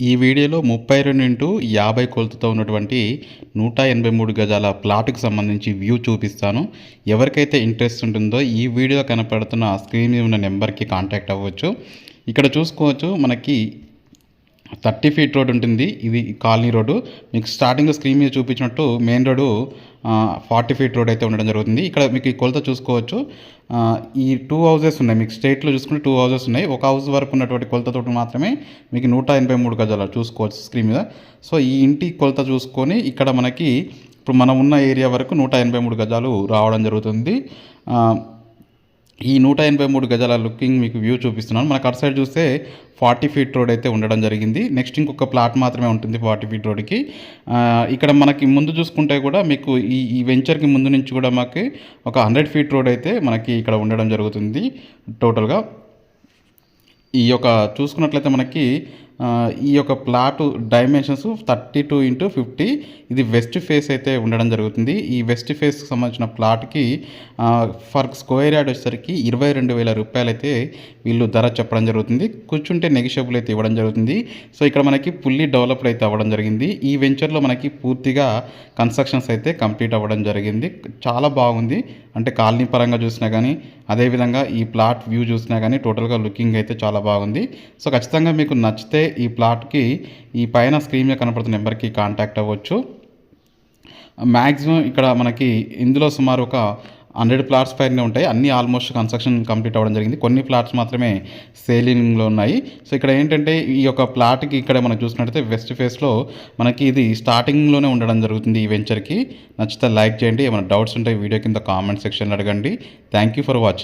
ఈ వీడియోలో 32x50 కొలతతో ఉన్నటువంటి 183 గజాల ప్లాట్‌కి సంబంధించి వ్యూ చూపిస్తాను. ఎవరికైతే ఇంట్రెస్ట్ ఉంటుందో ఈ వీడియోలో కనపడుతున్న స్క్రీన్ మీద ఉన్న నెంబర్‌కి కాంటాక్ట్ అవ్వచ్చు. ఇక్కడ చూసుకోవచ్చు మనకి 30 ఫీట్ రోడ్ ఉంటుంది. ఇది కాలనీ రోడ్డు. మీకు స్టార్టింగ్‌లో స్క్రీన్ మీద చూపించినట్టు మెయిన్ రోడ్డు 40 ఫీట్ రోడ్ అయితే ఉండడం జరుగుతుంది. ఇక్కడ మీకు ఈ కొలత చూసుకోవచ్చు. ఈ 2 హౌసెస్ ఉన్నాయి. మీకు స్ట్రెయిట్‌లో చూసుకుంటే 2 హౌసెస్ ఉన్నాయి. ఒక హౌస్ వరకు ఉన్నటువంటి కొలతతోటి మాత్రమే మీకు 183 గజాలు చూసుకోవచ్చు స్క్రీన్ మీద. సో ఈ ఇంటి కొలత చూసుకొని ఇక్కడ మనకి ఇప్పుడు మనం ఉన్న ఏరియా వరకు 183 గజాలు రావడం జరుగుతుంది. ఈ 183 గజాల లుకింగ్ మీకు వ్యూ చూపిస్తున్నాను. మనకు అటు సైడ్ చూస్తే 40 ఫీట్ రోడ్ అయితే ఉండడం జరిగింది. నెక్స్ట్ ఇంకొక ప్లాట్ మాత్రమే ఉంటుంది 40 ఫీట్ రోడ్‌కి. ఇక్కడ మనకి ముందు చూసుకుంటే కూడా మీకు ఈ వెంచర్‌కి ముందు నుంచి కూడా మాకు ఒక 100 ఫీట్ రోడ్ అయితే మనకి ఇక్కడ ఉండడం జరుగుతుంది టోటల్‌గా. ఈ యొక్క చూసుకున్నట్లయితే మనకి ఈ యొక్క ప్లాటు డైమెన్షన్స్ 32x50. ఇది వెస్ట్ ఫేస్ అయితే ఉండడం జరుగుతుంది. ఈ వెస్ట్ ఫేస్కి సంబంధించిన ప్లాట్‌కి ఫర్ స్క్వేర్ యార్డ్ వచ్చేసరికి 22,000 రూపాయలు అయితే వీళ్ళు ధర చెప్పడం జరుగుతుంది. కూర్చుంటే నెగిషియబుల్ అయితే ఇవ్వడం జరుగుతుంది. సో ఇక్కడ మనకి ఫుల్లీ డెవలప్డ్ అయితే అవ్వడం జరిగింది. ఈ వెంచర్లో మనకి పూర్తిగా కన్స్ట్రక్షన్స్ అయితే కంప్లీట్ అవ్వడం జరిగింది. చాలా బాగుంది. అంటే కాలనీ పరంగా చూసినా కానీ, అదేవిధంగా ఈ ప్లాట్ వ్యూ చూసినా కానీ టోటల్గా లుకింగ్ అయితే చాలా బాగుంది. సో ఖచ్చితంగా మీకు నచ్చితే ఈ ప్లాట్‌కి ఈ పైన స్క్రీన్ మీద కనపడుతున్న నెంబర్‌కి కాంటాక్ట్ అవ్వచ్చు. మ్యాక్సిమం ఇక్కడ మనకి ఇందులో సుమారు ఒక 100 ప్లాట్స్ పైనే ఉంటాయి. అన్నీ ఆల్మోస్ట్ కన్స్ట్రక్షన్ కంప్లీట్ అవ్వడం జరిగింది. కొన్ని ప్లాట్స్ మాత్రమే సేలింగ్‌లో ఉన్నాయి. సో ఇక్కడ ఏంటంటే ఈ యొక్క ప్లాట్‌కి ఇక్కడ మనం చూసినట్టయితే వెస్ట్ ఫేస్‌లో మనకి ఇది స్టార్టింగ్‌లోనే ఉండడం జరుగుతుంది ఈ వెంచర్‌కి. నచ్చితే లైక్ చేయండి. ఏమైనా డౌట్స్ ఉంటే వీడియో కింద కామెంట్ సెక్షన్‌లో అడగండి. Thank you for watching.